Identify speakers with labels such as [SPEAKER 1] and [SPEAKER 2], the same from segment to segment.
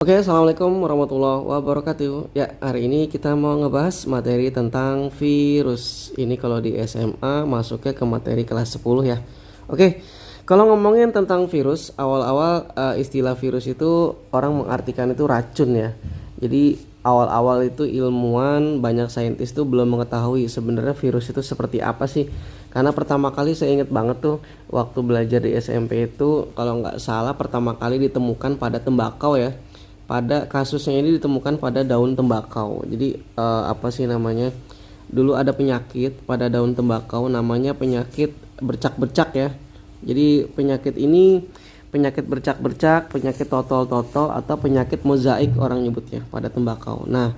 [SPEAKER 1] Oke, assalamualaikum warahmatullahi wabarakatuh. Ya, hari ini kita mau ngebahas materi tentang virus. Ini kalau di SMA masuknya ke materi kelas 10 ya. Oke, kalau ngomongin tentang virus, awal-awal istilah virus itu orang mengartikan itu racun ya. Jadi awal-awal itu ilmuwan, banyak saintis tuh belum mengetahui sebenarnya virus itu seperti apa sih. Karena pertama kali saya ingat banget tuh waktu belajar di SMP itu, kalau nggak salah pertama kali ditemukan pada tembakau ya. Pada kasusnya ini ditemukan pada daun tembakau. Jadi apa sih namanya? Dulu ada penyakit pada daun tembakau namanya penyakit bercak-bercak ya. Jadi penyakit ini penyakit bercak-bercak, penyakit totol-totol atau penyakit mozaik orang nyebutnya pada tembakau. Nah,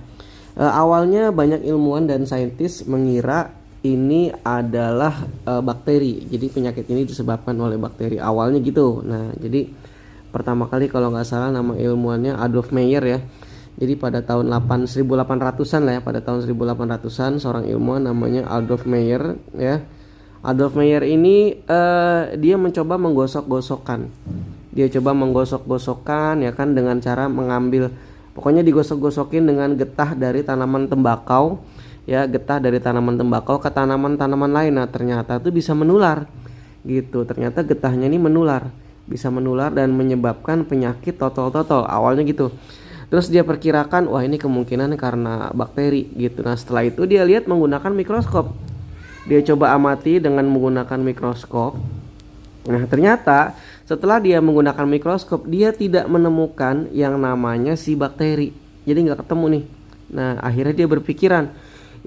[SPEAKER 1] awalnya banyak ilmuwan dan saintis mengira ini adalah bakteri. Jadi penyakit ini disebabkan oleh bakteri awalnya gitu. Nah, jadi pertama kali kalau nggak salah nama ilmuannya Adolf Meyer ya. Jadi pada tahun 1800-an lah ya, pada tahun 1800-an seorang ilmuwan namanya Adolf Meyer ya. Adolf Meyer ini dia mencoba menggosok-gosokkan. Dia coba menggosok-gosokkan ya kan dengan cara mengambil, pokoknya digosok-gosokin dengan getah dari tanaman tembakau ya, getah dari tanaman tembakau ke tanaman-tanaman lain. Nah, ternyata itu bisa menular gitu. Ternyata getahnya ini bisa menular dan menyebabkan penyakit totol-totol awalnya gitu. Terus dia perkirakan, wah ini kemungkinan karena bakteri gitu. Nah, setelah itu dia lihat menggunakan mikroskop. Dia coba amati dengan menggunakan mikroskop. Nah, ternyata setelah dia menggunakan mikroskop, dia tidak menemukan yang namanya si bakteri. Jadi nggak ketemu nih. Nah, akhirnya dia berpikiran,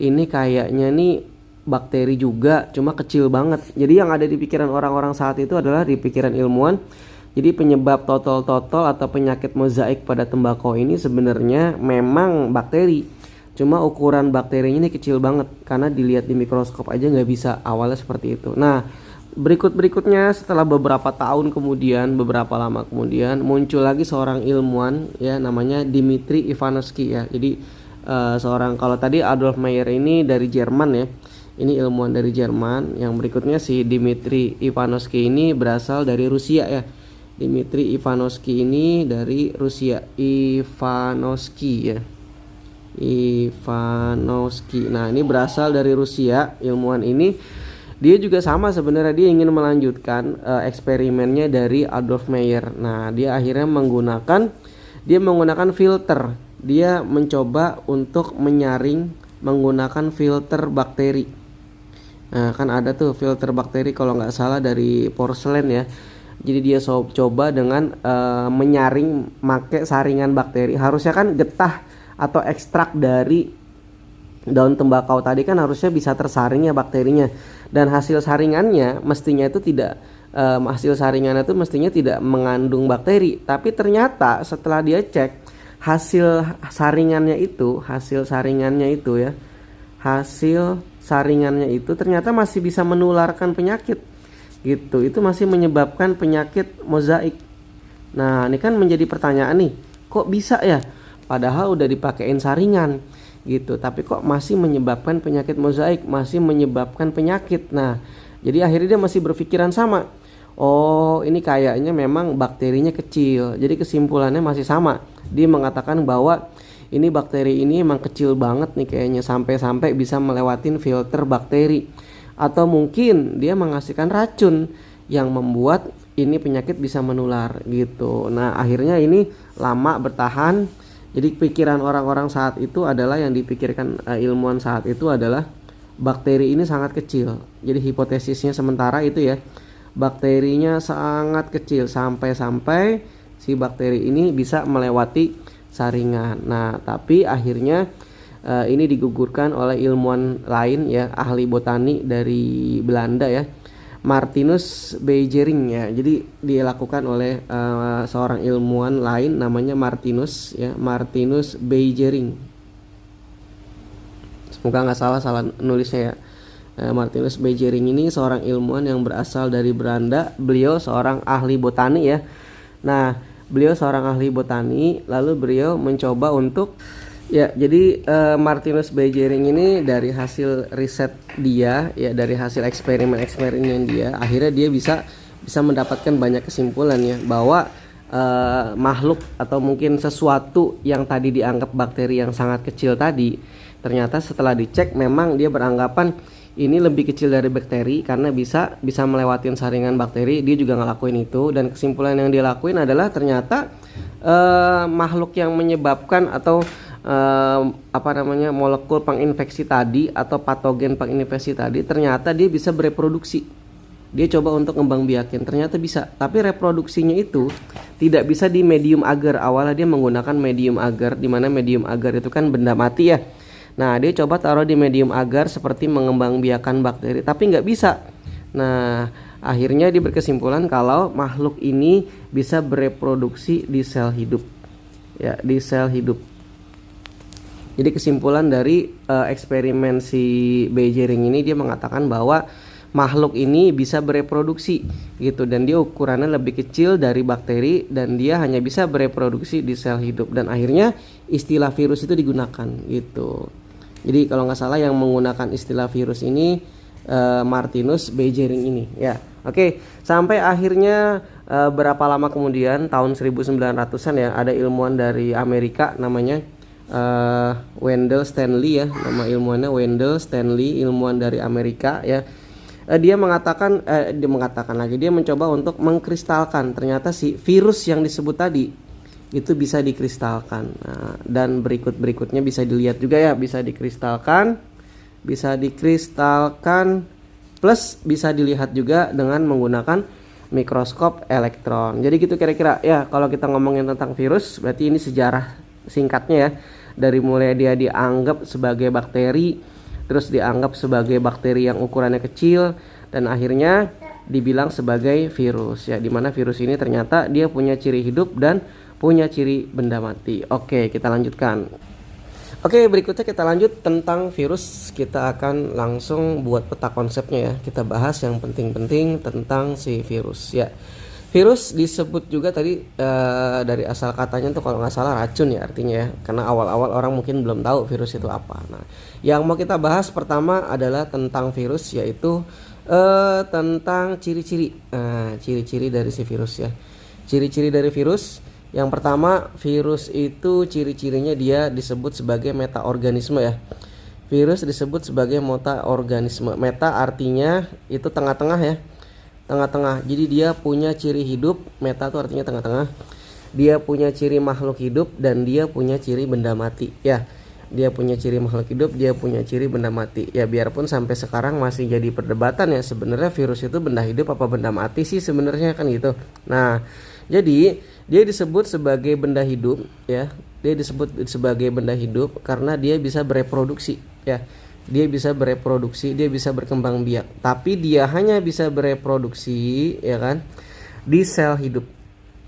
[SPEAKER 1] ini kayaknya nih bakteri juga, cuma kecil banget. Jadi yang ada di pikiran orang-orang saat itu adalah di pikiran ilmuwan. Jadi penyebab totol-totol atau penyakit mozaik pada tembakau ini sebenarnya memang bakteri. Cuma ukuran bakterinya ini kecil banget karena dilihat di mikroskop aja nggak bisa, awalnya seperti itu. Nah, berikutnya setelah beberapa tahun kemudian, beberapa lama kemudian muncul lagi seorang ilmuwan ya namanya Dmitri Ivanovsky ya. Jadi seorang, kalau tadi Adolf Meyer ini dari Jerman ya. Ini ilmuwan dari Jerman. Yang berikutnya si Dmitri Ivanovsky ini berasal dari Rusia ya. Dmitri Ivanovsky ini dari Rusia. Ivanovsky ya. Ivanovsky. Nah, ini berasal dari Rusia. Ilmuwan ini dia juga sama sebenarnya, dia ingin melanjutkan eksperimennya dari Adolf Meyer. Nah, dia akhirnya menggunakan filter. Dia mencoba untuk menyaring menggunakan filter bakteri. Nah, kan ada tuh filter bakteri kalau nggak salah dari porselen ya. Jadi dia coba dengan menyaring make saringan bakteri. Harusnya kan getah atau ekstrak dari daun tembakau tadi kan harusnya bisa tersaring ya bakterinya. Dan hasil saringannya mestinya itu tidak mengandung bakteri. Tapi ternyata setelah dia cek hasil saringannya itu ternyata masih bisa menularkan penyakit gitu. Itu masih menyebabkan penyakit mozaik. Nah, ini kan menjadi pertanyaan nih, kok bisa ya padahal udah dipakein saringan gitu, tapi kok masih menyebabkan penyakit mozaik, masih menyebabkan penyakit. Nah, jadi akhirnya dia masih berpikiran sama, oh ini kayaknya memang bakterinya kecil. Jadi kesimpulannya masih sama, dia mengatakan bahwa ini bakteri ini emang kecil banget nih kayaknya, sampai-sampai bisa melewatin filter bakteri. Atau mungkin dia menghasilkan racun yang membuat ini penyakit bisa menular gitu. Nah, akhirnya ini lama bertahan. Jadi pikiran orang-orang saat itu adalah, yang dipikirkan ilmuwan saat itu adalah bakteri ini sangat kecil. Jadi hipotesisnya sementara itu ya, bakterinya sangat kecil sampai-sampai si bakteri ini bisa melewati saringan. Nah, tapi akhirnya ini digugurkan oleh ilmuwan lain ya, ahli botani dari Belanda ya, Martinus Beijering ya. Jadi dilakukan oleh seorang ilmuwan lain namanya Martinus Beijering. Semoga nggak salah nulisnya ya. Martinus Beijering ini seorang ilmuwan yang berasal dari Belanda. Beliau seorang ahli botani ya. Nah, beliau seorang ahli botani, lalu beliau mencoba untuk ya, jadi Martinus Beijering ini dari hasil riset dia ya, dari hasil eksperimen dia, akhirnya dia bisa mendapatkan banyak kesimpulan ya, bahwa makhluk atau mungkin sesuatu yang tadi dianggap bakteri yang sangat kecil tadi, ternyata setelah dicek memang dia beranggapan ini lebih kecil dari bakteri karena bisa melewatin saringan bakteri. Dia juga ngelakuin itu, dan kesimpulan yang dia lakuin adalah ternyata makhluk yang menyebabkan atau molekul penginfeksi tadi atau patogen penginfeksi tadi ternyata dia bisa bereproduksi. Dia coba untuk ngembangbiakin, ternyata bisa, tapi reproduksinya itu tidak bisa di medium agar. Awalnya dia menggunakan medium agar, di mana medium agar itu kan benda mati ya. Nah, dia coba taruh di medium agar seperti mengembangbiakan bakteri, tapi nggak bisa. Nah, akhirnya dia berkesimpulan kalau makhluk ini bisa bereproduksi di sel hidup, ya, di sel hidup. Jadi kesimpulan dari eksperimen si Beijering ini, dia mengatakan bahwa makhluk ini bisa bereproduksi gitu, dan dia ukurannya lebih kecil dari bakteri, dan dia hanya bisa bereproduksi di sel hidup, dan akhirnya istilah virus itu digunakan gitu. Jadi kalau nggak salah yang menggunakan istilah virus ini Martinus Beijering ini ya. Oke, sampai akhirnya berapa lama kemudian, tahun 1900-an ya, ada ilmuwan dari Amerika namanya Wendell Stanley ya, nama ilmuwannya Wendell Stanley, ilmuwan dari Amerika ya. Dia mengatakan dia mencoba untuk mengkristalkan ternyata si virus yang disebut tadi itu bisa dikristalkan. Nah, dan berikutnya bisa dilihat juga ya, bisa dikristalkan plus bisa dilihat juga dengan menggunakan mikroskop elektron. Jadi gitu kira-kira ya, kalau kita ngomongin tentang virus berarti ini sejarah singkatnya ya, dari mulai dia dianggap sebagai bakteri, terus dianggap sebagai bakteri yang ukurannya kecil, dan akhirnya dibilang sebagai virus ya, dimana virus ini ternyata dia punya ciri hidup dan punya ciri benda mati. Oke, kita lanjutkan. Oke, berikutnya kita lanjut tentang virus. Kita akan langsung buat peta konsepnya ya. Kita bahas yang penting-penting tentang si virus ya. Virus disebut juga tadi dari asal katanya tuh kalau nggak salah racun ya artinya ya. Karena awal-awal orang mungkin belum tahu virus itu apa. Nah, yang mau kita bahas pertama adalah tentang virus, yaitu tentang ciri-ciri. Ciri-ciri dari si virus ya. Ciri-ciri dari virus. Yang pertama, virus itu ciri-cirinya dia disebut sebagai metaorganisme ya. Virus disebut sebagai metaorganisme. Meta artinya itu tengah-tengah ya. Tengah-tengah. Jadi dia punya ciri hidup, meta itu artinya tengah-tengah. Dia punya ciri makhluk hidup dan dia punya ciri benda mati ya. Dia punya ciri makhluk hidup, dia punya ciri benda mati. Ya biarpun sampai sekarang masih jadi perdebatan ya, sebenarnya virus itu benda hidup apa benda mati sih sebenarnya kan gitu. Nah, jadi dia disebut sebagai benda hidup ya. Dia disebut sebagai benda hidup karena dia bisa bereproduksi ya. Dia bisa bereproduksi, dia bisa berkembang biak. Tapi dia hanya bisa bereproduksi ya kan di sel hidup.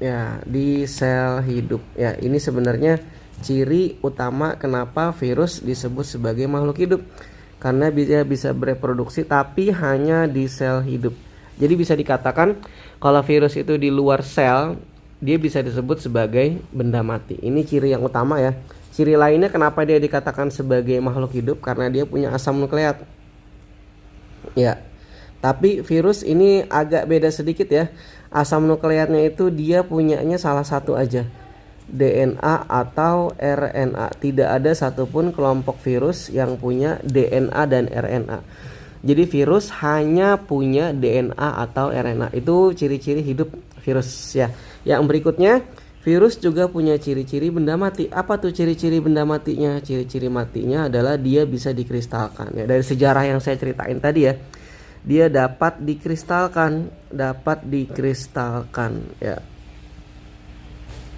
[SPEAKER 1] Ya, di sel hidup. Ya, ini sebenarnya ciri utama kenapa virus disebut sebagai makhluk hidup. Karena dia bisa bereproduksi tapi hanya di sel hidup. Jadi bisa dikatakan kalau virus itu di luar sel, dia bisa disebut sebagai benda mati. Ini ciri yang utama ya. Ciri lainnya kenapa dia dikatakan sebagai makhluk hidup, karena dia punya asam nukleat. Ya. Tapi virus ini agak beda sedikit ya. Asam nukleatnya itu dia punyanya salah satu aja. DNA atau RNA. Tidak ada satupun kelompok virus yang punya DNA dan RNA. Jadi virus hanya punya DNA atau RNA. Itu ciri-ciri hidup virus ya. Yang berikutnya, virus juga punya ciri-ciri benda mati. Apa tuh ciri-ciri benda matinya? Ciri-ciri matinya adalah dia bisa dikristalkan ya. Dari sejarah yang saya ceritain tadi ya. Dia dapat dikristalkan ya.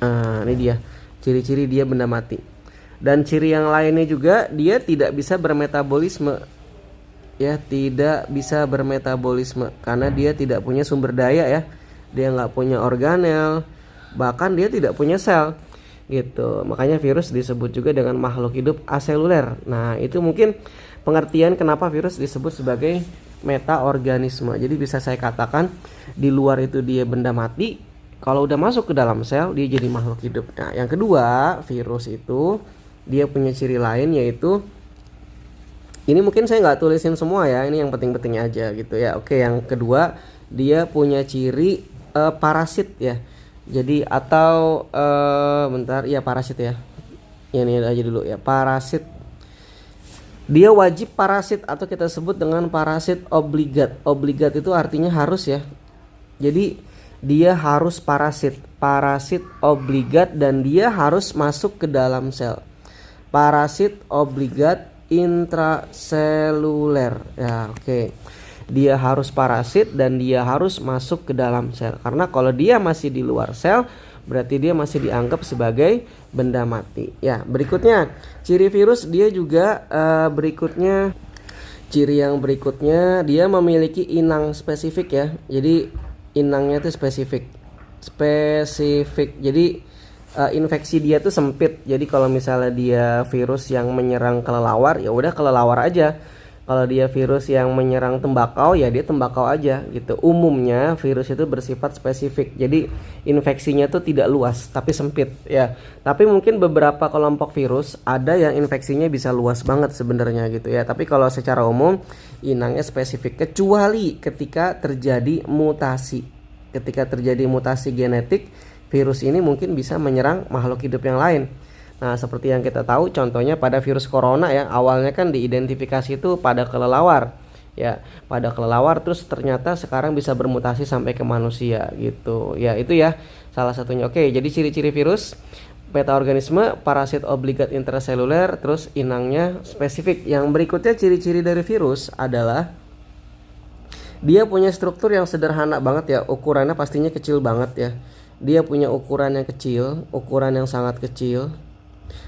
[SPEAKER 1] Nah, ini dia ciri-ciri dia benda mati. Dan ciri yang lainnya juga, dia tidak bisa bermetabolisme. Ya, tidak bisa bermetabolisme karena dia tidak punya sumber daya ya. Dia nggak punya organel, bahkan dia tidak punya sel gitu. Makanya virus disebut juga dengan makhluk hidup aseluler. Nah, itu mungkin pengertian kenapa virus disebut sebagai metaorganisme. Jadi bisa saya katakan di luar itu dia benda mati, kalau udah masuk ke dalam sel dia jadi makhluk hidup. Nah, yang kedua, virus itu dia punya ciri lain, yaitu ini mungkin saya nggak tulisin semua ya, ini yang penting-penting aja gitu ya. Oke, yang kedua, dia punya ciri parasit ya. Jadi atau bentar ya, parasit ya. Ini aja dulu ya, parasit. Dia wajib parasit atau kita sebut dengan parasit obligat. Obligat itu artinya harus ya. Jadi dia harus parasit, parasit obligat, dan dia harus masuk ke dalam sel. Parasit obligat intraseluler. Ya, oke. Dia harus parasit dan dia harus masuk ke dalam sel. Karena kalau dia masih di luar sel, berarti dia masih dianggap sebagai benda mati. Ya, berikutnya ciri virus dia juga ciri yang berikutnya dia memiliki inang spesifik ya. Jadi inangnya itu spesifik. Jadi infeksi dia tuh sempit. Jadi kalau misalnya dia virus yang menyerang kelelawar, ya udah kelelawar aja. Kalau dia virus yang menyerang tembakau, ya dia tembakau aja gitu. Umumnya virus itu bersifat spesifik. Jadi infeksinya tuh tidak luas tapi sempit ya. Tapi mungkin beberapa kelompok virus ada yang infeksinya bisa luas banget sebenarnya gitu ya. Tapi kalau secara umum inangnya spesifik, kecuali ketika terjadi mutasi. Ketika terjadi mutasi genetik, virus ini mungkin bisa menyerang makhluk hidup yang lain. Nah, seperti yang kita tahu contohnya pada virus corona ya, awalnya kan diidentifikasi itu pada kelelawar. Ya, pada kelelawar, terus ternyata sekarang bisa bermutasi sampai ke manusia gitu. Ya, itu ya salah satunya. Oke, jadi ciri-ciri virus, metaorganisme, parasit obligat intraseluler, terus inangnya spesifik. Yang berikutnya ciri-ciri dari virus adalah dia punya struktur yang sederhana banget ya, ukurannya pastinya kecil banget ya. Dia punya ukuran yang kecil, ukuran yang sangat kecil.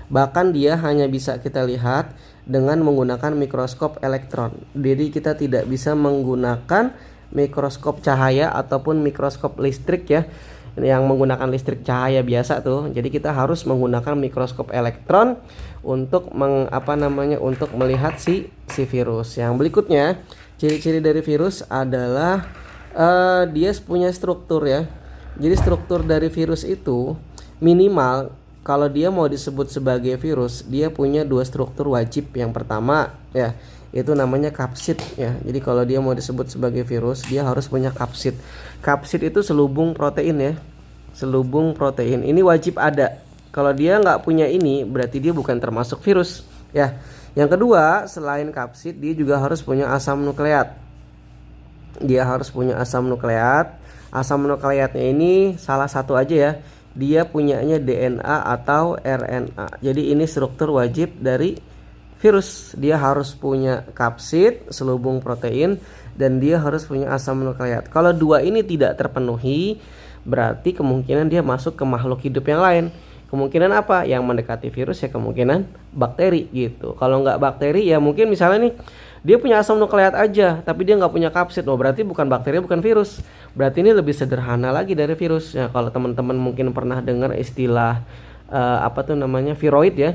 [SPEAKER 1] Bahkan dia hanya bisa kita lihat dengan menggunakan mikroskop elektron. Jadi kita tidak bisa menggunakan mikroskop cahaya ataupun mikroskop listrik ya, yang menggunakan listrik cahaya biasa tuh. Jadi kita harus menggunakan mikroskop elektron untuk untuk melihat si virus. Yang berikutnya, ciri-ciri dari virus adalah dia punya struktur ya. Jadi struktur dari virus itu minimal, kalau dia mau disebut sebagai virus, dia punya dua struktur wajib. Yang pertama ya, itu namanya kapsid ya. Jadi kalau dia mau disebut sebagai virus, dia harus punya kapsid. Kapsid itu selubung protein ya. Selubung protein ini wajib ada. Kalau dia nggak punya ini, berarti dia bukan termasuk virus ya. Yang kedua, selain kapsid, dia juga harus punya asam nukleat. Dia harus punya asam nukleat. Asam nukleatnya ini salah satu aja ya. Dia punyanya DNA atau RNA. Jadi ini struktur wajib dari virus. Dia harus punya kapsid, selubung protein, dan dia harus punya asam nukleat. Kalau dua ini tidak terpenuhi, berarti kemungkinan dia masuk ke makhluk hidup yang lain. Kemungkinan apa? Yang mendekati virus ya kemungkinan bakteri gitu. Kalau nggak bakteri ya mungkin misalnya nih, dia punya asam nukleat aja, tapi dia nggak punya kapsid. Oh, berarti bukan bakteri, bukan virus. Berarti ini lebih sederhana lagi dari virus. Ya, kalau teman-teman mungkin pernah dengar istilah viroid ya.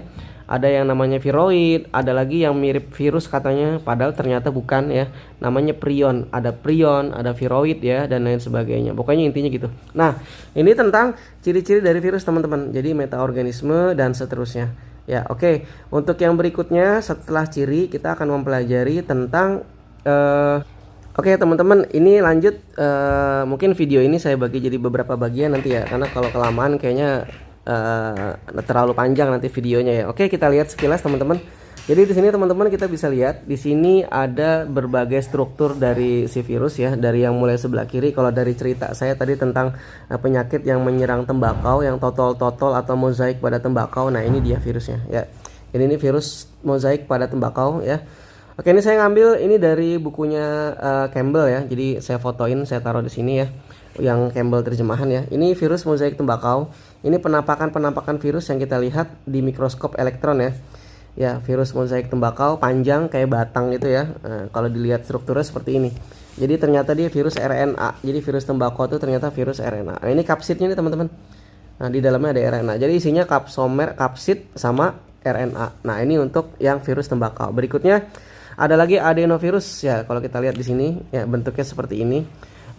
[SPEAKER 1] Ada yang namanya viroid, ada lagi yang mirip virus katanya, padahal ternyata bukan ya. Namanya prion, ada viroid ya, dan lain sebagainya. Pokoknya intinya gitu. Nah, ini tentang ciri-ciri dari virus teman-teman. Jadi metaorganisme dan seterusnya. Ya, oke. Untuk yang berikutnya setelah ciri kita akan mempelajari tentang oke, teman-teman, ini lanjut mungkin video ini saya bagi jadi beberapa bagian nanti ya, karena kalau kelamaan kayaknya terlalu panjang nanti videonya ya. Oke, kita lihat sekilas teman-teman. Jadi di sini teman-teman kita bisa lihat di sini ada berbagai struktur dari si virus ya, dari yang mulai sebelah kiri. Kalau dari cerita saya tadi tentang penyakit yang menyerang tembakau, yang totol atau mozaik pada tembakau. Nah, ini dia virusnya ya. Ini virus mozaik pada tembakau ya. Oke, ini saya ngambil ini dari bukunya Campbell ya. Jadi saya fotoin, saya taruh di sini ya. Yang Campbell terjemahan ya. Ini virus mozaik tembakau. Ini penampakan virus yang kita lihat di mikroskop elektron ya. Ya, virus mozaik tembakau panjang kayak batang gitu ya. Nah, kalau dilihat strukturnya seperti ini. Jadi ternyata dia virus RNA. Jadi virus tembakau itu ternyata virus RNA. Nah, ini kapsidnya nih teman-teman. Nah, di dalamnya ada RNA. Jadi isinya kapsomer, kapsid sama RNA. Nah, ini untuk yang virus tembakau. Berikutnya ada lagi adenovirus ya. Kalau kita lihat di sini ya, bentuknya seperti ini.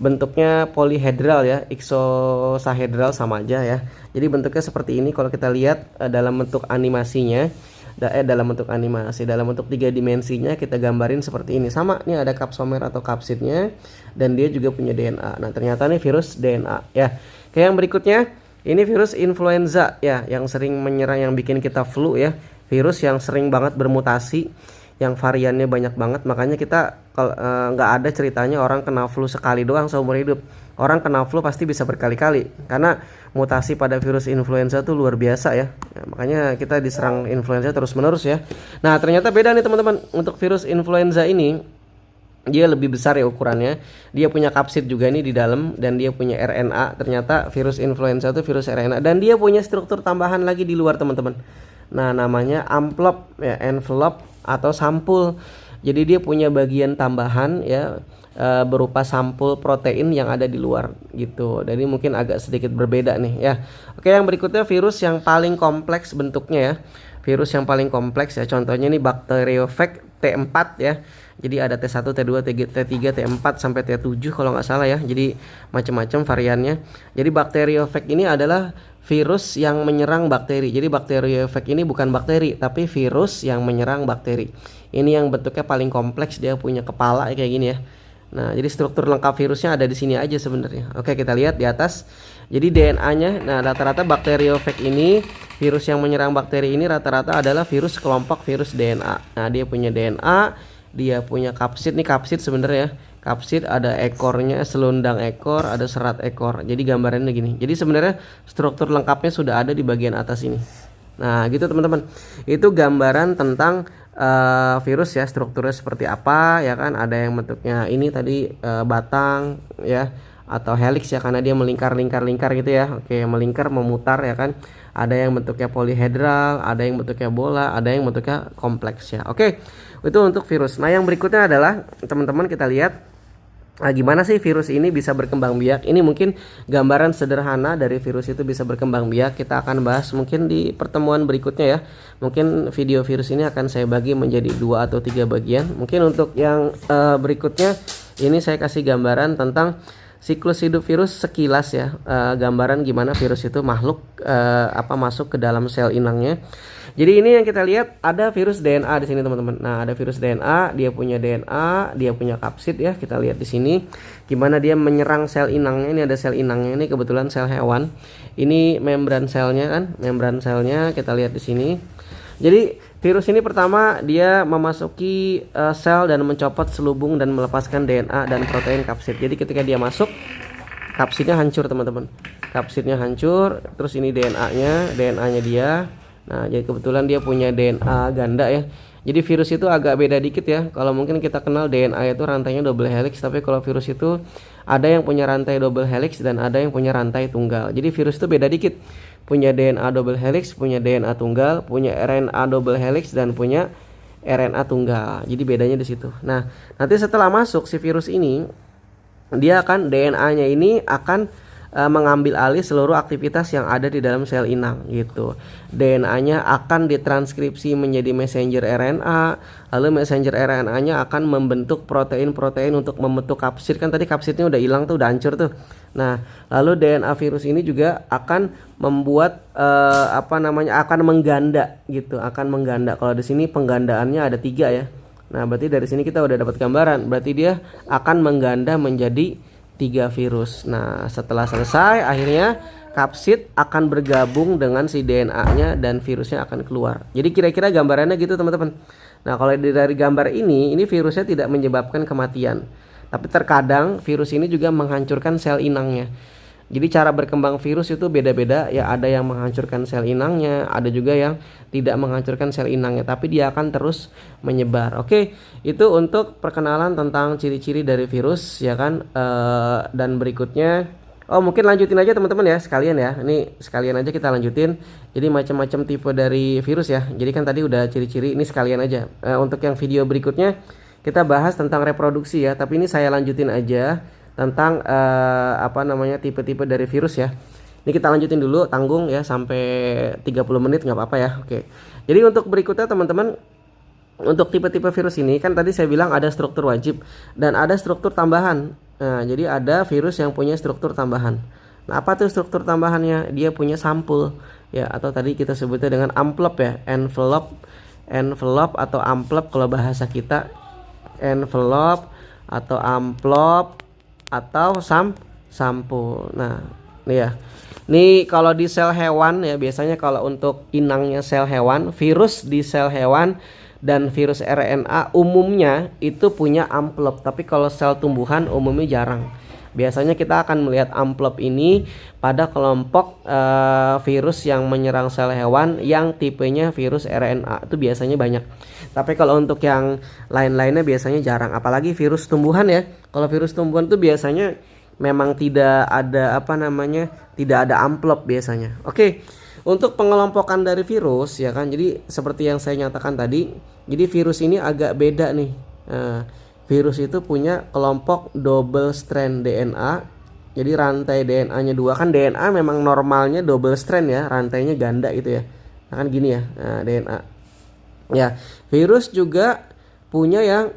[SPEAKER 1] Bentuknya polihedral ya, ixosahedral sama aja ya. Jadi bentuknya seperti ini kalau kita lihat dalam bentuk animasinya. Dalam bentuk 3 dimensinya kita gambarin seperti ini. Sama, ini ada kapsomer atau kapsidnya dan dia juga punya DNA. Nah, ternyata nih virus DNA ya. Oke, yang berikutnya ini virus influenza ya, yang sering menyerang, yang bikin kita flu ya. Virus yang sering banget bermutasi, yang variannya banyak banget. Makanya kita nggak ada ceritanya orang kena flu sekali doang seumur hidup. Orang kena flu pasti bisa berkali-kali karena mutasi pada virus influenza tuh luar biasa ya. Makanya kita diserang influenza terus-menerus ya. Nah, ternyata beda nih teman-teman. Untuk virus influenza ini dia lebih besar ya ukurannya. Dia punya kapsid juga nih di dalam, dan dia punya RNA. Ternyata virus influenza itu virus RNA, dan dia punya struktur tambahan lagi di luar teman-teman. Nah, namanya envelope ya, envelope atau sampul. Jadi dia punya bagian tambahan ya, berupa sampul protein yang ada di luar gitu. Jadi mungkin agak sedikit berbeda nih ya. Oke, yang berikutnya virus yang paling kompleks bentuknya ya. Virus yang paling kompleks ya, contohnya ini Bacteriophage T4 ya. Jadi ada T1, T2, T3, T4 sampai T7 kalau nggak salah ya. Jadi macam-macam variannya. Jadi Bacteriophage ini adalah virus yang menyerang bakteri. Jadi Bacteriophage ini bukan bakteri, tapi virus yang menyerang bakteri. Ini yang bentuknya paling kompleks, dia punya kepala kayak gini ya. Nah, jadi struktur lengkap virusnya ada di sini aja sebenarnya. Oke, kita lihat di atas. Jadi DNA-nya, nah rata-rata Bacteriophage ini, virus yang menyerang bakteri ini rata-rata adalah virus kelompok virus DNA. Nah, dia punya DNA, dia punya kapsid. Nih kapsid sebenarnya. Kapsid ada ekornya, selundang ekor, ada serat ekor. Jadi gambarannya gini. Jadi sebenarnya struktur lengkapnya sudah ada di bagian atas ini. Nah, gitu teman-teman. Itu gambaran tentang virus ya, strukturnya seperti apa ya kan. Ada yang bentuknya ini tadi batang ya, atau helix ya, karena dia melingkar-lingkar gitu ya. Oke, melingkar, memutar ya kan. Ada yang bentuknya polihedral, ada yang bentuknya bola, ada yang bentuknya kompleks ya. Oke, itu untuk virus. Nah, yang berikutnya adalah teman-teman kita lihat gimana sih virus ini bisa berkembang biak. Ini mungkin gambaran sederhana dari virus itu bisa berkembang biak. Kita akan bahas mungkin di pertemuan berikutnya ya. Mungkin video virus ini akan saya bagi menjadi 2 atau 3 bagian. Mungkin untuk yang berikutnya ini saya kasih gambaran tentang siklus hidup virus sekilas ya, gambaran gimana virus itu makhluk masuk ke dalam sel inangnya. Jadi ini yang kita lihat, ada virus DNA di sini teman-teman. Nah, ada virus DNA, dia punya DNA, dia punya kapsid ya. Kita lihat di sini gimana dia menyerang sel inangnya. Ini ada sel inangnya, ini kebetulan sel hewan. Ini membran selnya kan, membran selnya kita lihat di sini. Jadi virus ini pertama dia memasuki sel dan mencopot selubung dan melepaskan DNA dan protein kapsid. Jadi ketika dia masuk, kapsidnya hancur teman-teman. Kapsidnya hancur, terus ini DNA-nya dia. Nah, jadi kebetulan dia punya DNA ganda ya. Jadi virus itu agak beda dikit ya. Kalau mungkin kita kenal DNA itu rantainya double helix, tapi kalau virus itu ada yang punya rantai double helix dan ada yang punya rantai tunggal. Jadi virus itu beda dikit. Punya DNA double helix, punya DNA tunggal, punya RNA double helix, dan punya RNA tunggal. Jadi bedanya di situ. Nah, nanti setelah masuk si virus ini, dia akan DNA-nya ini akan mengambil alih seluruh aktivitas yang ada di dalam sel inang gitu. DNA-nya akan ditranskripsi menjadi messenger RNA, lalu messenger RNA-nya akan membentuk protein-protein untuk membentuk kapsid. Kan tadi kapsidnya udah hilang tuh, udah hancur tuh. Nah, lalu DNA virus ini juga akan membuat akan mengganda gitu, akan mengganda. Kalau di sini penggandaannya ada 3 ya. Nah, berarti dari sini kita udah dapat gambaran. Berarti dia akan mengganda menjadi 3 virus. Nah, setelah selesai akhirnya kapsid akan bergabung dengan si DNA-nya dan virusnya akan keluar. Jadi kira-kira gambarannya gitu teman-teman. Nah, kalau dari gambar ini virusnya tidak menyebabkan kematian. Tapi terkadang virus ini juga menghancurkan sel inangnya. Jadi cara berkembang virus itu beda-beda ya, ada yang menghancurkan sel inangnya, ada juga yang tidak menghancurkan sel inangnya, tapi dia akan terus menyebar. Oke, itu untuk perkenalan tentang ciri-ciri dari virus ya kan. Dan berikutnya, mungkin lanjutin aja teman-teman ya sekalian ya. Ini sekalian aja kita lanjutin. Jadi macam-macam tipe dari virus ya. Jadi kan tadi udah ciri-ciri, ini sekalian aja. Untuk yang video berikutnya kita bahas tentang reproduksi ya, tapi ini saya lanjutin aja tentang tipe-tipe dari virus ya. Ini kita lanjutin dulu, tanggung ya sampai 30 menit nggak apa-apa ya. Oke. Jadi untuk berikutnya teman-teman, untuk tipe-tipe virus ini kan tadi saya bilang ada struktur wajib dan ada struktur tambahan. Nah, jadi ada virus yang punya struktur tambahan. Nah, apa tuh struktur tambahannya? Dia punya sampul ya, atau tadi kita sebutnya dengan envelope ya, envelope atau amplop kalau bahasa kita, envelope atau amplop atau sampul. Nah, Nih ya. Nih kalau di sel hewan ya, biasanya kalau untuk inangnya sel hewan, virus di sel hewan dan virus RNA umumnya itu punya amplop. Tapi kalau sel tumbuhan umumnya jarang. Biasanya kita akan melihat amplop ini pada kelompok virus yang menyerang sel hewan yang tipenya virus RNA, itu biasanya banyak. Tapi kalau untuk yang lain-lainnya biasanya jarang, apalagi virus tumbuhan ya. Kalau virus tumbuhan tuh biasanya memang tidak ada tidak ada amplop biasanya. Oke, untuk pengelompokan dari virus ya kan, jadi seperti yang saya nyatakan tadi, jadi virus ini agak beda nih. Virus itu punya kelompok double strand DNA. Jadi rantai DNA-nya dua, kan DNA memang normalnya double strand ya, rantainya ganda gitu ya. Nah, kan gini ya, DNA. Ya, virus juga punya yang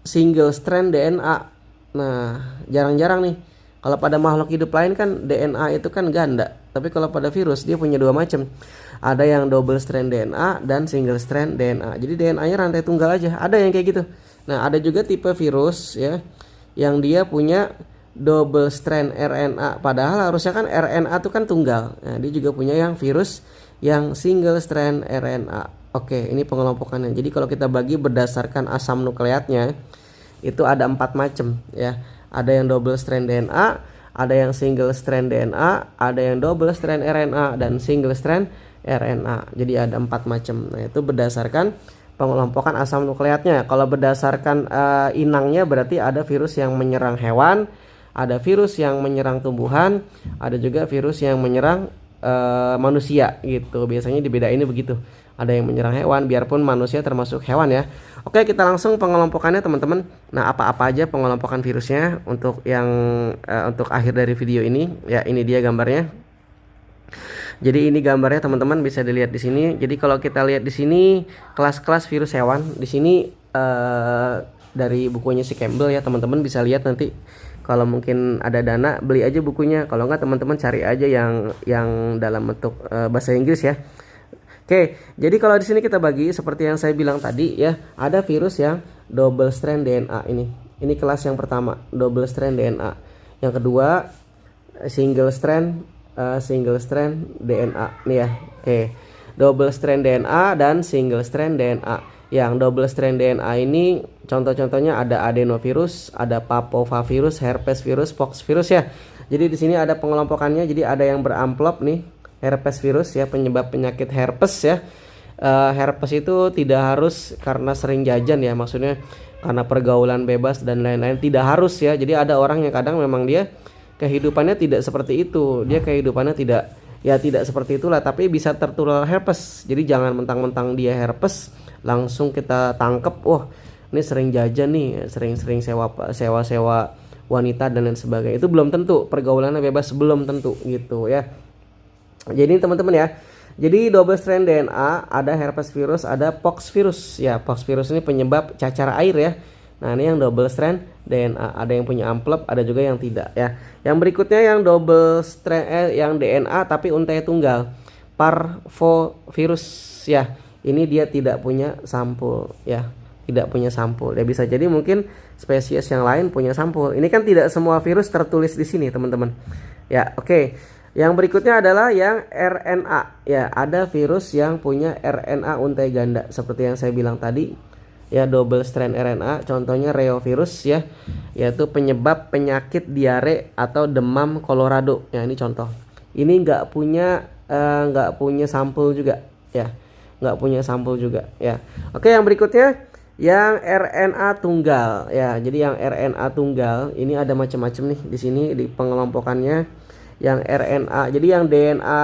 [SPEAKER 1] single strand DNA. Nah, jarang-jarang nih. Kalau pada makhluk hidup lain kan DNA itu kan ganda, tapi kalau pada virus dia punya dua macam. Ada yang double strand DNA dan single strand DNA. Jadi DNA-nya rantai tunggal aja. Ada yang kayak gitu. Nah, ada juga tipe virus ya yang dia punya double strand RNA, padahal harusnya kan RNA itu kan tunggal. Nah, dia juga punya yang virus yang single strand RNA. Oke, ini pengelompokannya. Jadi kalau kita bagi berdasarkan asam nukleatnya itu ada 4 macam ya. Ada yang double strand DNA, ada yang single strand DNA, ada yang double strand RNA dan single strand RNA. Jadi ada 4 macam. Nah, itu berdasarkan pengelompokan asam nukleatnya. Kalau berdasarkan inangnya berarti ada virus yang menyerang hewan, ada virus yang menyerang tumbuhan, ada juga virus yang menyerang manusia gitu. Biasanya dibedainnya begitu. Ada yang menyerang hewan, biarpun manusia termasuk hewan ya. Oke, kita langsung pengelompokannya teman-teman. Nah, apa-apa aja pengelompokan virusnya untuk yang untuk akhir dari video ini. Ya, ini dia gambarnya. Jadi ini gambarnya teman-teman, bisa dilihat di sini. Jadi kalau kita lihat di sini kelas-kelas virus hewan, di sini dari bukunya si Campbell ya, teman-teman bisa lihat nanti. Kalau mungkin ada dana beli aja bukunya. Kalau enggak teman-teman cari aja yang dalam bentuk bahasa Inggris ya. Oke, jadi kalau di sini kita bagi seperti yang saya bilang tadi ya, ada virus yang double strand DNA ini. Ini kelas yang pertama, double strand DNA. Yang kedua single strand DNA nih ya. Oke. Double strand DNA dan single strand DNA. Yang double strand DNA ini contoh-contohnya ada adenovirus, ada papovavirus, herpes virus, pox virus ya. Jadi di sini ada pengelompokannya. Jadi ada yang beramplop nih, herpes virus ya, penyebab penyakit herpes ya. Herpes itu tidak harus karena sering jajan ya, maksudnya karena pergaulan bebas dan lain-lain, tidak harus ya. Jadi ada orang yang kadang memang dia kehidupannya tidak seperti itu, dia kehidupannya tidak seperti itulah, tapi bisa tertular herpes. Jadi jangan mentang-mentang dia herpes langsung kita tangkep, wah ini sering jajan nih, sering sewa wanita dan lain sebagainya. Itu belum tentu, pergaulannya bebas belum tentu gitu ya. Jadi teman-teman ya, jadi double strand DNA, ada herpes virus, ada pox virus ya. Pox virus ini penyebab cacar air ya. Nah, ini yang double strand DNA, ada yang punya amplop, ada juga yang tidak ya. Yang berikutnya yang double strand yang DNA tapi untai tunggal, parvovirus ya. Ini dia tidak punya sampul ya, tidak punya sampul. Ya bisa jadi mungkin spesies yang lain punya sampul. Ini kan tidak semua virus tertulis di sini, teman-teman. Ya, oke. Yang berikutnya adalah yang RNA ya, ada virus yang punya RNA untai ganda seperti yang saya bilang tadi. Ya, double strand RNA, contohnya reovirus ya, yaitu penyebab penyakit diare atau demam Colorado. Ya, ini contoh. Ini nggak punya sampul juga ya, nggak punya sampul juga ya. Oke, yang berikutnya yang RNA tunggal ya. Jadi yang RNA tunggal ini ada macam-macam nih di sini di pengelompokannya. Yang RNA, jadi yang DNA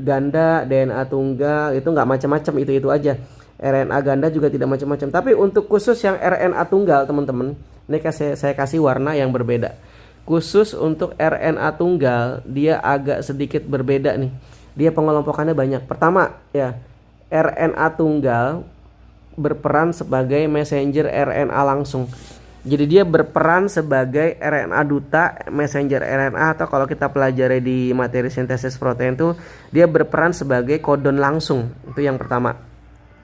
[SPEAKER 1] ganda, DNA tunggal itu nggak macam-macam, itu aja. RNA ganda juga tidak macam-macam. Tapi untuk khusus yang RNA tunggal teman-teman, ini saya kasih warna yang berbeda. Khusus untuk RNA tunggal dia agak sedikit berbeda nih. Dia pengelompokannya banyak. Pertama ya, RNA tunggal berperan sebagai messenger RNA langsung. Jadi dia berperan sebagai RNA duta, messenger RNA, atau kalau kita pelajari di materi sintesis protein itu dia berperan sebagai kodon langsung. Itu yang pertama.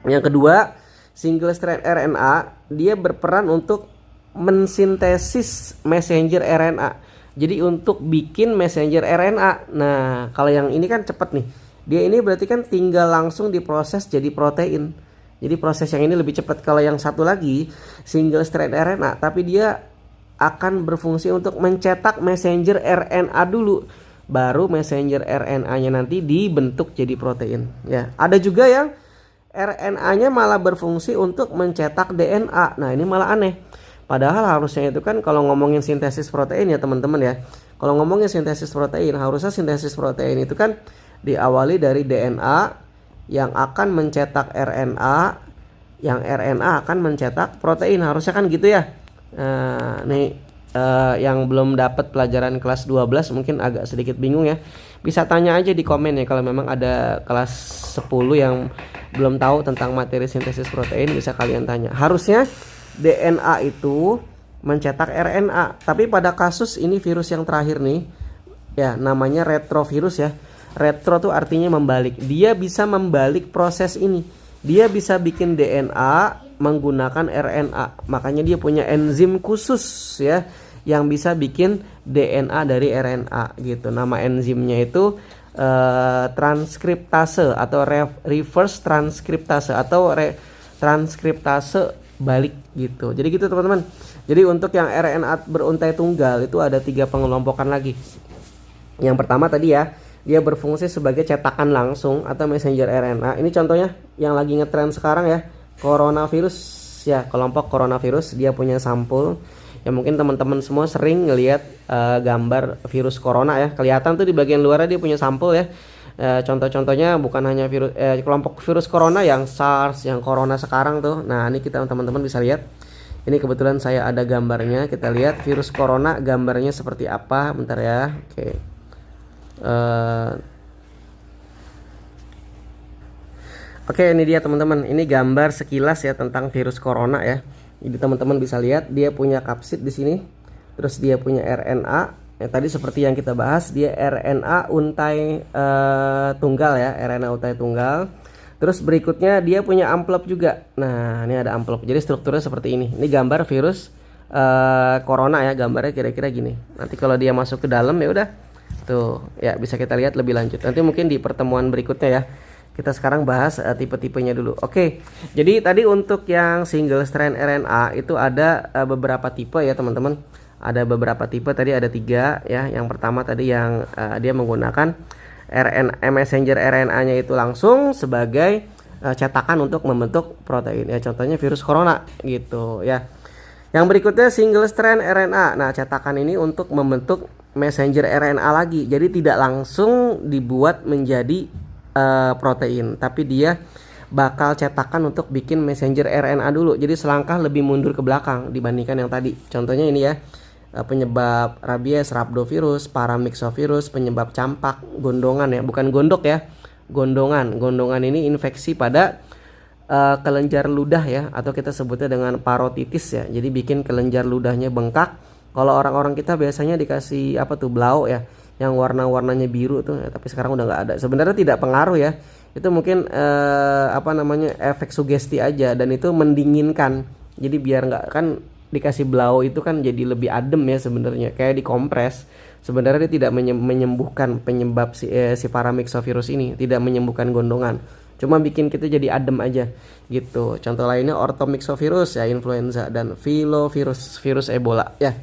[SPEAKER 1] Yang kedua, single strand RNA dia berperan untuk mensintesis messenger RNA. Jadi untuk bikin messenger RNA. Nah, kalau yang ini kan cepet nih. Dia ini berarti kan tinggal langsung diproses jadi protein. Jadi proses yang ini lebih cepat. Kalau yang satu lagi single strand RNA, tapi dia akan berfungsi untuk mencetak messenger RNA dulu, baru messenger RNA-nya nanti dibentuk jadi protein. Ya, ada juga yang RNA-nya malah berfungsi untuk mencetak DNA. Nah, ini malah aneh. Padahal harusnya itu kan kalau ngomongin sintesis protein ya teman-teman ya. Kalau ngomongin sintesis protein, harusnya sintesis protein itu kan diawali dari DNA yang akan mencetak RNA, yang RNA akan mencetak protein, harusnya kan gitu ya. Nih yang belum dapat pelajaran kelas 12 mungkin agak sedikit bingung ya. Bisa tanya aja di komen ya, kalau memang ada kelas 10 yang belum tahu tentang materi sintesis protein, bisa kalian tanya. Harusnya DNA itu mencetak RNA, tapi pada kasus ini virus yang terakhir nih ya, namanya retrovirus ya. Retro tuh artinya membalik. Dia bisa membalik proses ini. Dia bisa bikin DNA menggunakan RNA. Makanya dia punya enzim khusus ya yang bisa bikin DNA dari RNA gitu. Nama enzimnya itu transkriptase atau reverse transkriptase atau transkriptase balik gitu. Jadi gitu teman-teman. Jadi untuk yang RNA beruntai tunggal itu ada 3 pengelompokan lagi. Yang pertama tadi ya, dia berfungsi sebagai cetakan langsung atau messenger RNA. Ini contohnya yang lagi ngetren sekarang ya, coronavirus ya, kelompok coronavirus. Dia punya sampul. Ya mungkin teman-teman semua sering ngelihat gambar virus corona ya. Kelihatan tuh di bagian luarnya dia punya sampul ya. Contoh-contohnya bukan hanya virus kelompok virus corona yang SARS, yang corona sekarang tuh. Nah, ini kita teman-teman bisa lihat. Ini kebetulan saya ada gambarnya. Kita lihat virus corona gambarnya seperti apa. Bentar ya. Oke. Oke, ini dia teman-teman. Ini gambar sekilas ya tentang virus corona ya. Jadi teman-teman bisa lihat dia punya kapsid di sini. Terus dia punya RNA. Tadi seperti yang kita bahas, dia RNA untai tunggal ya, RNA untai tunggal. Terus berikutnya dia punya amplop juga. Nah, ini ada amplop. Jadi strukturnya seperti ini. Ini gambar virus corona ya, gambarnya kira-kira gini. Nanti kalau dia masuk ke dalam ya udah. Tuh, ya bisa kita lihat lebih lanjut. Nanti mungkin di pertemuan berikutnya ya. Kita sekarang bahas tipe-tipenya dulu. Oke. Jadi tadi untuk yang single strand RNA itu ada beberapa tipe ya, teman-teman. Ada beberapa tipe, tadi ada 3 ya. Yang pertama tadi yang dia menggunakan RNA messenger RNA-nya itu langsung sebagai cetakan untuk membentuk protein. Ya, contohnya virus corona gitu ya. Yang berikutnya single strand RNA. Nah, cetakan ini untuk membentuk messenger RNA lagi. Jadi tidak langsung dibuat menjadi protein, tapi dia bakal cetakan untuk bikin messenger RNA dulu. Jadi selangkah lebih mundur ke belakang dibandingkan yang tadi. Contohnya ini ya, penyebab rabies, rhabdovirus, paramyxovirus, penyebab campak, gondongan ya, bukan gondok ya, gondongan. Gondongan ini infeksi pada kelenjar ludah ya, atau kita sebutnya dengan parotitis ya. Jadi bikin kelenjar ludahnya bengkak. Kalau orang-orang kita biasanya dikasih apa tuh, blau ya, yang warna-warnanya biru tuh ya, tapi sekarang udah nggak ada. Sebenarnya tidak pengaruh ya, itu mungkin efek sugesti aja, dan itu mendinginkan. Jadi biar nggak, kan dikasih blau itu kan jadi lebih adem ya sebenarnya, kayak dikompres. Sebenarnya dia tidak menyembuhkan penyebab si paramyxovirus ini, tidak menyembuhkan gondongan, cuma bikin kita jadi adem aja gitu. Contoh lainnya orthomyxovirus ya, influenza, dan filovirus, virus Ebola ya.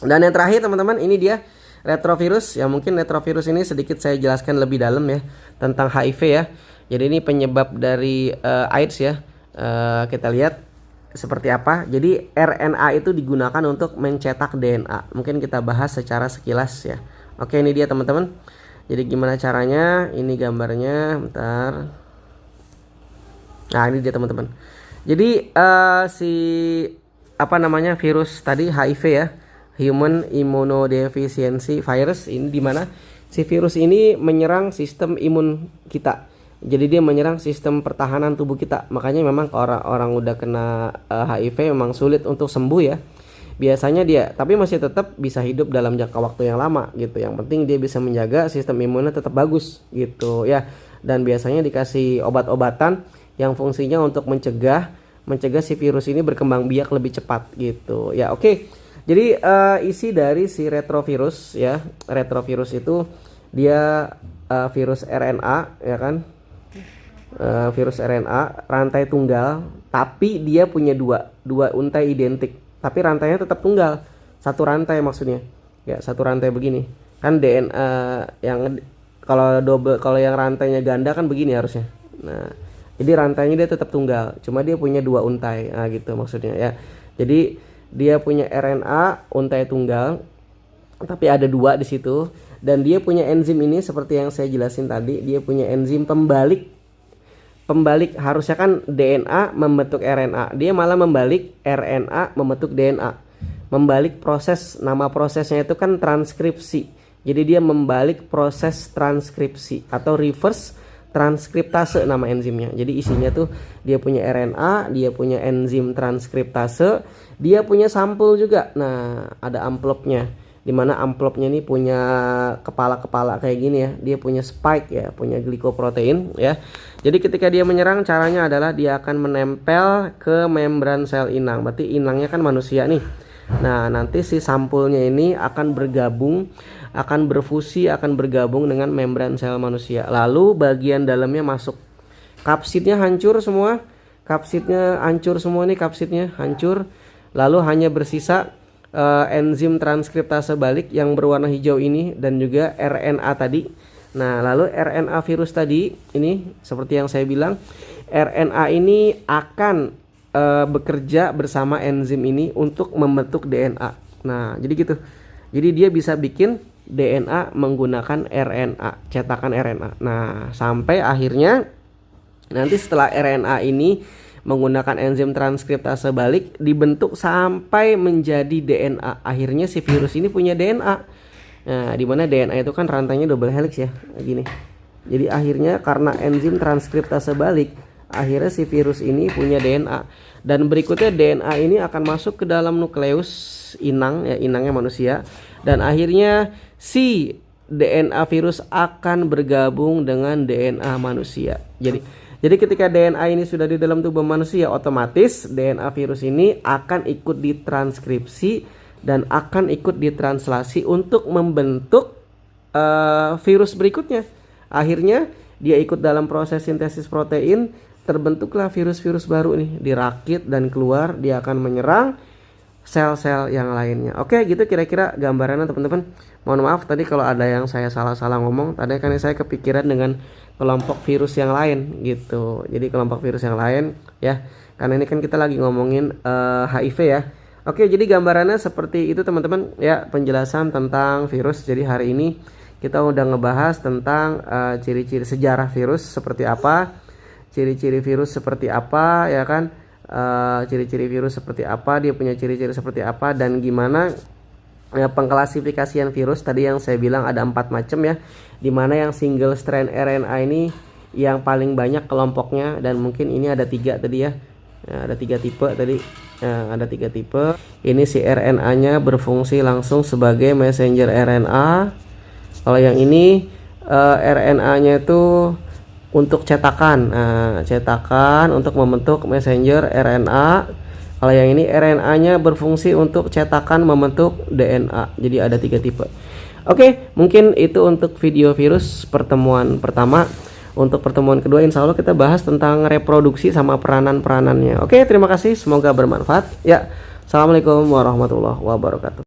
[SPEAKER 1] Dan yang terakhir teman-teman, ini dia retrovirus ya. Mungkin retrovirus ini sedikit saya jelaskan lebih dalam ya tentang HIV ya. Jadi ini penyebab dari AIDS ya. Kita lihat seperti apa. Jadi RNA itu digunakan untuk mencetak DNA. Mungkin kita bahas secara sekilas ya. Oke, ini dia teman-teman. Jadi gimana caranya? Ini gambarnya, bentar. Nah, ini dia teman-teman. Jadi virus tadi HIV ya, Human Immunodeficiency Virus, ini dimana si virus ini menyerang sistem imun kita. Jadi dia menyerang sistem pertahanan tubuh kita. Makanya memang orang-orang udah kena HIV memang sulit untuk sembuh ya. Biasanya dia, tapi masih tetap bisa hidup dalam jangka waktu yang lama gitu. Yang penting dia bisa menjaga sistem imunnya tetap bagus gitu ya. Dan biasanya dikasih obat-obatan yang fungsinya untuk mencegah si virus ini berkembang biak lebih cepat gitu ya. Oke. Jadi isi dari si retrovirus ya, retrovirus itu dia virus RNA ya kan, virus RNA rantai tunggal, tapi dia punya dua untai identik, tapi rantainya tetap tunggal, satu rantai maksudnya ya, satu rantai begini kan. DNA yang kalau yang rantainya ganda kan begini harusnya. Nah, jadi rantainya dia tetap tunggal, cuma dia punya dua untai, nah gitu maksudnya ya. Jadi dia punya RNA untai tunggal, tapi ada dua di situ, dan dia punya enzim ini seperti yang saya jelasin tadi, dia punya enzim pembalik. Harusnya kan DNA membentuk RNA, dia malah membalik RNA membentuk DNA. Membalik proses, nama prosesnya itu kan transkripsi. Jadi dia membalik proses transkripsi atau reverse transkriptase nama enzimnya. Jadi isinya tuh dia punya RNA, dia punya enzim transkriptase, dia punya sampul juga. Nah, ada amplopnya. Dimana amplopnya ini punya kepala-kepala kayak gini ya. Dia punya spike ya, punya glikoprotein ya. Jadi ketika dia menyerang, caranya adalah dia akan menempel ke membran sel inang. Berarti inangnya kan manusia nih. Nah, nanti si sampulnya ini akan bergabung, akan berfusi, akan bergabung dengan membran sel manusia. Lalu bagian dalamnya masuk. Kapsidnya hancur semua. Kapsidnya hancur semua nih, kapsidnya hancur. Lalu hanya bersisa enzim transkriptase balik yang berwarna hijau ini dan juga RNA tadi. Nah, lalu RNA virus tadi ini seperti yang saya bilang, RNA ini akan bekerja bersama enzim ini untuk membentuk DNA. Nah, jadi gitu. Jadi dia bisa bikin DNA menggunakan RNA, cetakan RNA. Nah, sampai akhirnya nanti setelah RNA ini menggunakan enzim transkriptase balik dibentuk sampai menjadi DNA. Akhirnya si virus ini punya DNA. Nah, dimana DNA itu kan rantainya double helix ya, gini. Jadi akhirnya karena enzim transkriptase balik, akhirnya si virus ini punya DNA, dan berikutnya DNA ini akan masuk ke dalam nukleus inang ya, inangnya manusia, dan akhirnya si DNA virus akan bergabung dengan DNA manusia. Jadi ketika DNA ini sudah di dalam tubuh manusia, otomatis DNA virus ini akan ikut ditranskripsi dan akan ikut ditranslasi untuk membentuk virus berikutnya. Akhirnya dia ikut dalam proses sintesis protein, terbentuklah virus-virus baru nih, dirakit dan keluar, dia akan menyerang sel-sel yang lainnya. Oke, gitu kira-kira gambarannya teman-teman. Mohon maaf tadi kalau ada yang saya salah-salah ngomong. Tadi kan saya kepikiran dengan kelompok virus yang lain gitu. Jadi kelompok virus yang lain ya. Karena ini kan kita lagi ngomongin HIV ya. Oke, jadi gambarannya seperti itu teman-teman ya, penjelasan tentang virus. Jadi hari ini kita udah ngebahas tentang ciri-ciri sejarah virus seperti apa, ciri-ciri virus seperti apa ya kan, ciri-ciri virus seperti apa, dia punya ciri-ciri seperti apa, dan gimana pengklasifikasian virus. Tadi yang saya bilang ada 4 macam ya, dimana yang single strand RNA ini yang paling banyak kelompoknya, dan mungkin ini ada 3 tadi ya. Ada 3 tipe tadi. Ada 3 tipe. Ini si RNA-nya berfungsi langsung sebagai messenger RNA. Kalau yang ini RNA-nya itu untuk cetakan, cetakan untuk membentuk messenger RNA. Kalau yang ini RNA-nya berfungsi untuk cetakan membentuk DNA. Jadi ada 3 tipe. Oke, mungkin itu untuk video virus pertemuan pertama. Untuk pertemuan kedua insya Allah kita bahas tentang reproduksi sama peranan-peranannya. Oke, terima kasih, semoga bermanfaat ya. Assalamualaikum warahmatullahi wabarakatuh.